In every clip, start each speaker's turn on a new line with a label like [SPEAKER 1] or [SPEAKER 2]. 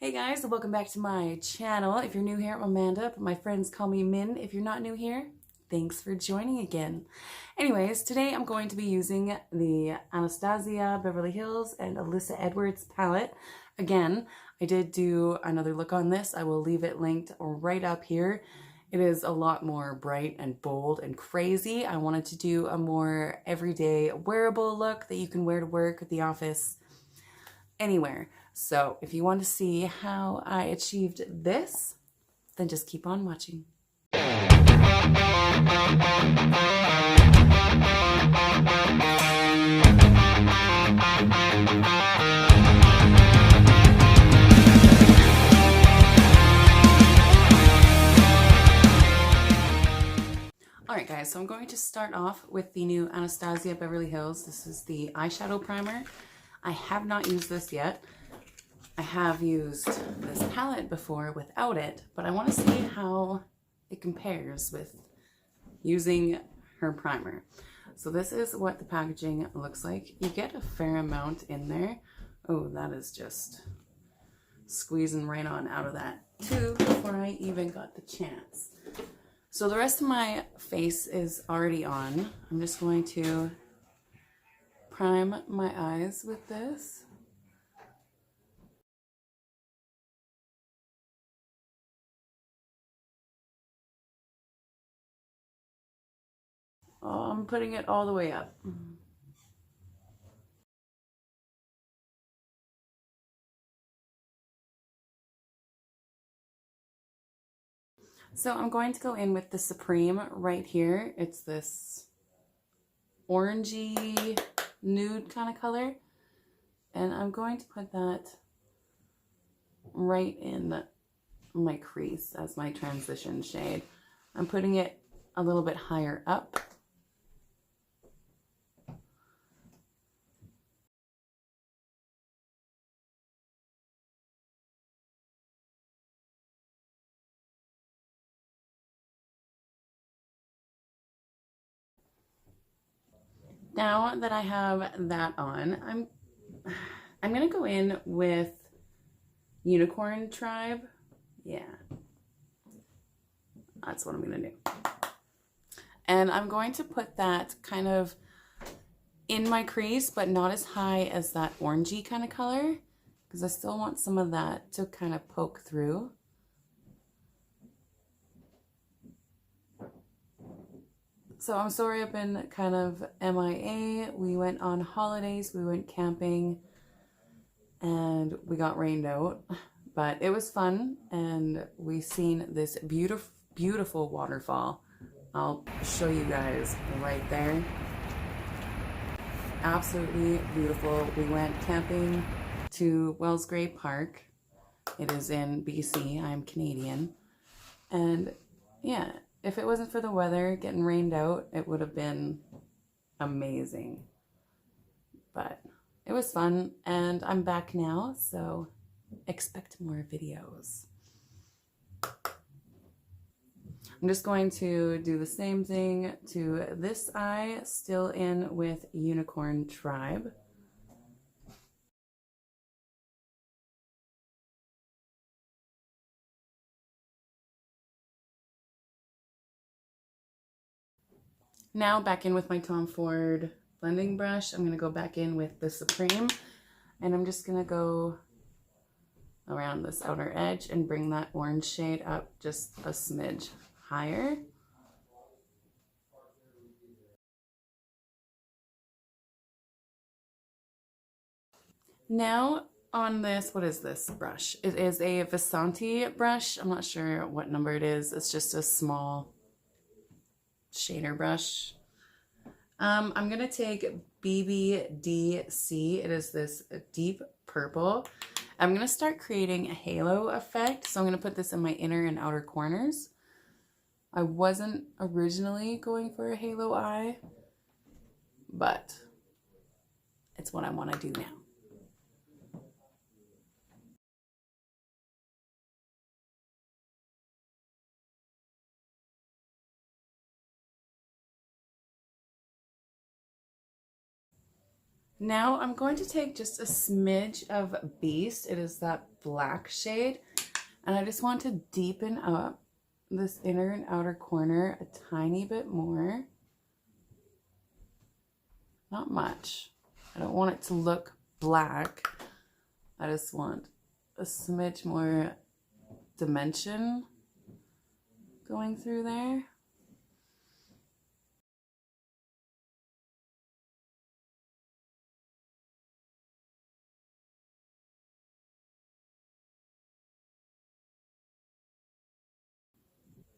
[SPEAKER 1] Hey guys, welcome back to my channel. If you're new here, I'm Amanda, but my friends call me Min. If you're not new here, thanks for joining again. Anyways, today I'm going to be using the Anastasia Beverly Hills and Alyssa Edwards palette. Again, I did do another look on this. I will leave it linked right up here. It is a lot more bright and bold and crazy. I wanted to do a more everyday wearable look that you can wear to work, at the office, anywhere. So if you want to see how I achieved this, then just keep on watching. Alright guys, so I'm going to start off with the new Anastasia Beverly Hills. This is the eyeshadow primer. I have not used this yet. I have used this palette before without it, but I want to see how it compares with using her primer. So this is what the packaging looks like. You get a fair amount in there. Oh, that is just squeezing right on out of that tube before I even got the chance. So the rest of my face is already on. I'm just going to prime my eyes with this. Oh, I'm putting it all the way up. So I'm going to go in with the Supreme right here. It's this orangey nude kind of color. And I'm going to put that right in my crease as my transition shade. I'm putting it a little bit higher up. Now that I have that on, I'm gonna go in with Unicorn Tribe. Yeah, that's what I'm gonna do. And I'm going to put that kind of in my crease, but not as high as that orangey kind of color, because I still want some of that to kind of poke through. So I'm sorry I've been kind of MIA. We went on holidays, we went camping, and we got rained out. But it was fun, and we seen this beautiful waterfall. I'll show you guys right there. Absolutely beautiful. We went camping to Wellsgrave Park. It is in BC. I'm Canadian. And yeah, if it wasn't for the weather getting rained out, it would have been amazing. But it was fun, and I'm back now, so expect more videos. I'm just going to do the same thing to this eye, still in with Unicorn Tribe. Now back in with my Tom Ford blending brush. I'm going to go back in with the Supreme, and I'm just going to go around this outer edge and bring that orange shade up just a smidge higher. Now on this, what is this brush? It is a Vasanti brush. I'm not sure what number it is. It's just a small shader brush. I'm going to take BBDC. It is this deep purple. I'm going to start creating a halo effect. So I'm going to put this in my inner and outer corners. I wasn't originally going for a halo eye, but it's what I want to do now. Now I'm going to take just a smidge of Beast. It is that black shade. And I just want to deepen up this inner and outer corner a tiny bit more. Not much. I don't want it to look black. I just want a smidge more dimension going through there.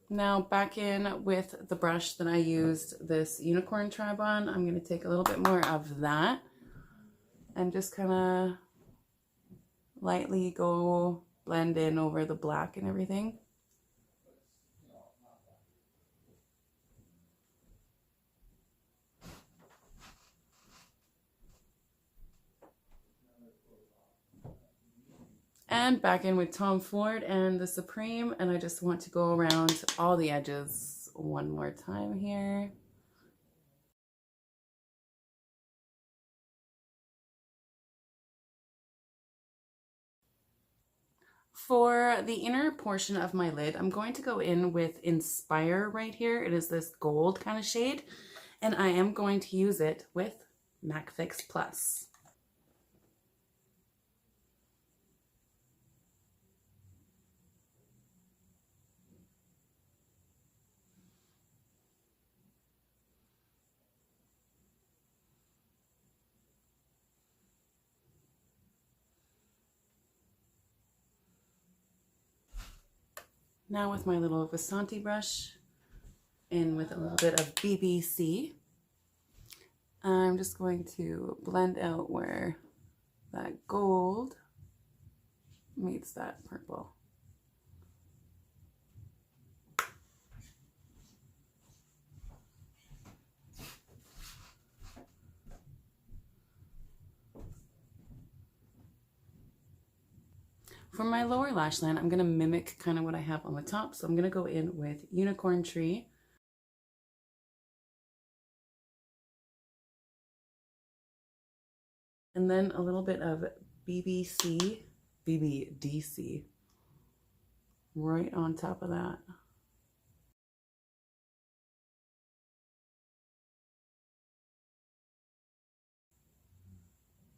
[SPEAKER 1] Now back in with the brush that I used, this unicorn tribe on, I'm going to take a little bit more of that and just kind of lightly go blend in over the black and everything. And back in with Tom Ford and the Supreme, and I just want to go around all the edges one more time here. For the inner portion of my lid, I'm going to go in with Inspire right here. It is this gold kind of shade, and I am going to use it with MAC Fix Plus. Now with my little Vasanti brush, in with a little bit of BBC, I'm just going to blend out where that gold meets that purple. For my lower lash line, I'm going to mimic kind of what I have on the top. So I'm going to go in with Unicorn Tree. And then a little bit of BBDC right on top of that.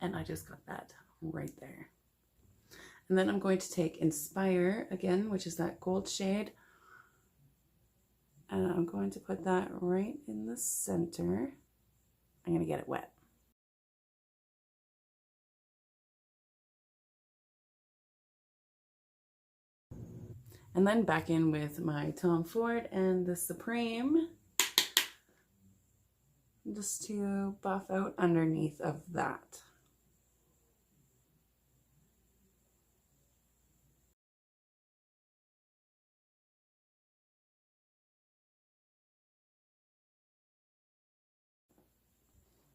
[SPEAKER 1] And I just got that right there. And then I'm going to take Inspire again, which is that gold shade. And I'm going to put that right in the center. I'm going to get it wet. And then back in with my Tom Ford and the Supreme, just to buff out underneath of that.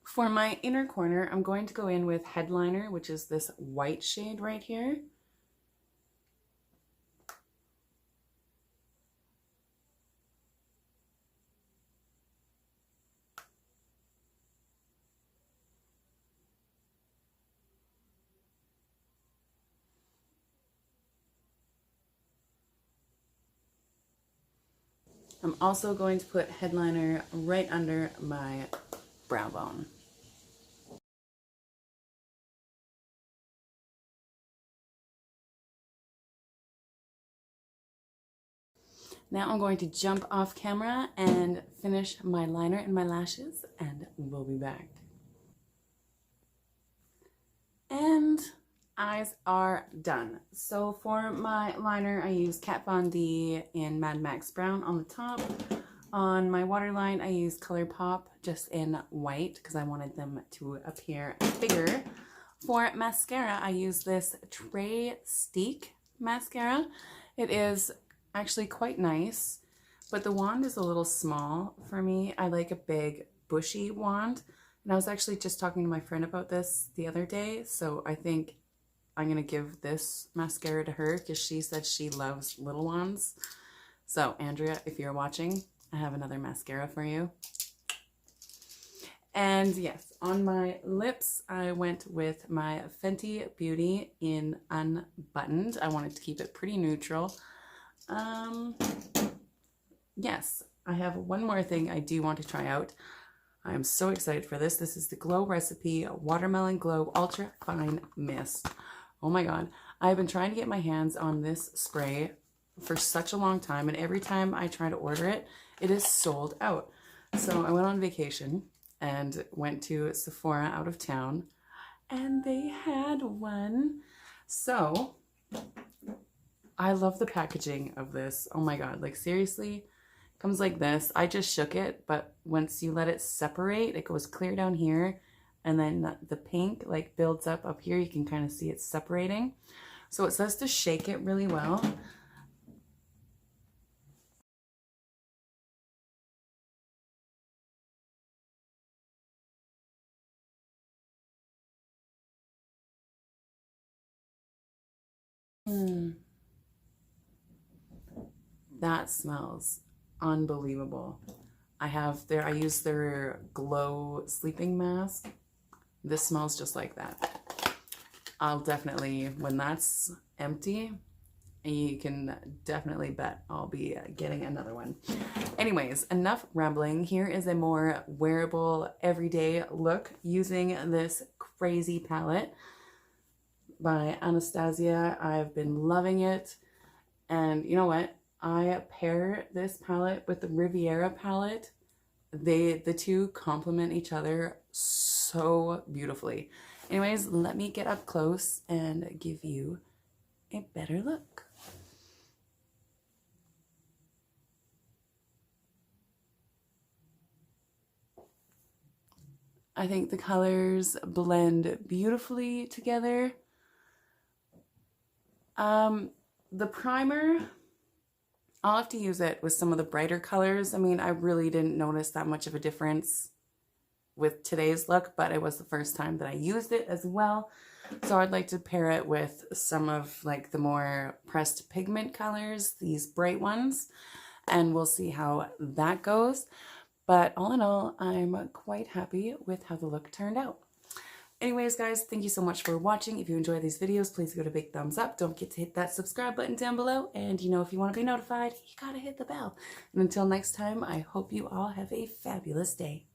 [SPEAKER 1] For my inner corner, I'm going to go in with Headliner, which is this white shade right here. I'm also going to put Headliner right under my brow bone. Now I'm going to jump off camera and finish my liner and my lashes, and we'll be back. And eyes are done. So for my liner, I use Kat Von D in Mad Max Brown on the top. On my waterline, I use ColourPop just in white because I wanted them to appear bigger. For mascara, I use this Tray Steak mascara. It is actually quite nice, but the wand is a little small for me. I like a big bushy wand, and I was actually just talking to my friend about this the other day, so I think I'm gonna give this mascara to her because she said she loves little wands. So Andrea, if you're watching, I have another mascara for you. And yes, on my lips, I went with my Fenty Beauty in Unbuttoned. I wanted to keep it pretty neutral. Yes, I have one more thing I do want to try out. I'm so excited for this. This is the Glow Recipe Watermelon Glow Ultra Fine Mist. Oh my God. I've been trying to get my hands on this spray for such a long time, and every time I try to order it, it is sold out. So I went on vacation and went to Sephora out of town, and they had one. So I love the packaging of this. Oh my God, like seriously, it comes like this. I just shook it, but once you let it separate, it goes clear down here, and then the pink like builds up here. You can kind of see it separating. So it says to shake it really well. That smells unbelievable. I use their Glow sleeping mask. This smells just like that. I'll definitely, when that's empty, you can definitely bet I'll be getting another one. Anyways, enough rambling. Here is a more wearable everyday look using this crazy palette by Anastasia. I've been loving it. And you know what? I pair this palette with the Riviera palette. The two complement each other so beautifully. Anyways, let me get up close and give you a better look. I think the colors blend beautifully together. The primer, I'll have to use it with some of the brighter colors. I mean, I really didn't notice that much of a difference with today's look, but it was the first time that I used it as well. So I'd like to pair it with some of like the more pressed pigment colors, these bright ones, and we'll see how that goes. But all in all, I'm quite happy with how the look turned out. Anyways, guys, thank you so much for watching. If you enjoy these videos, please give it a big thumbs up. Don't forget to hit that subscribe button down below. And you know, if you want to be notified, you gotta hit the bell. And until next time, I hope you all have a fabulous day.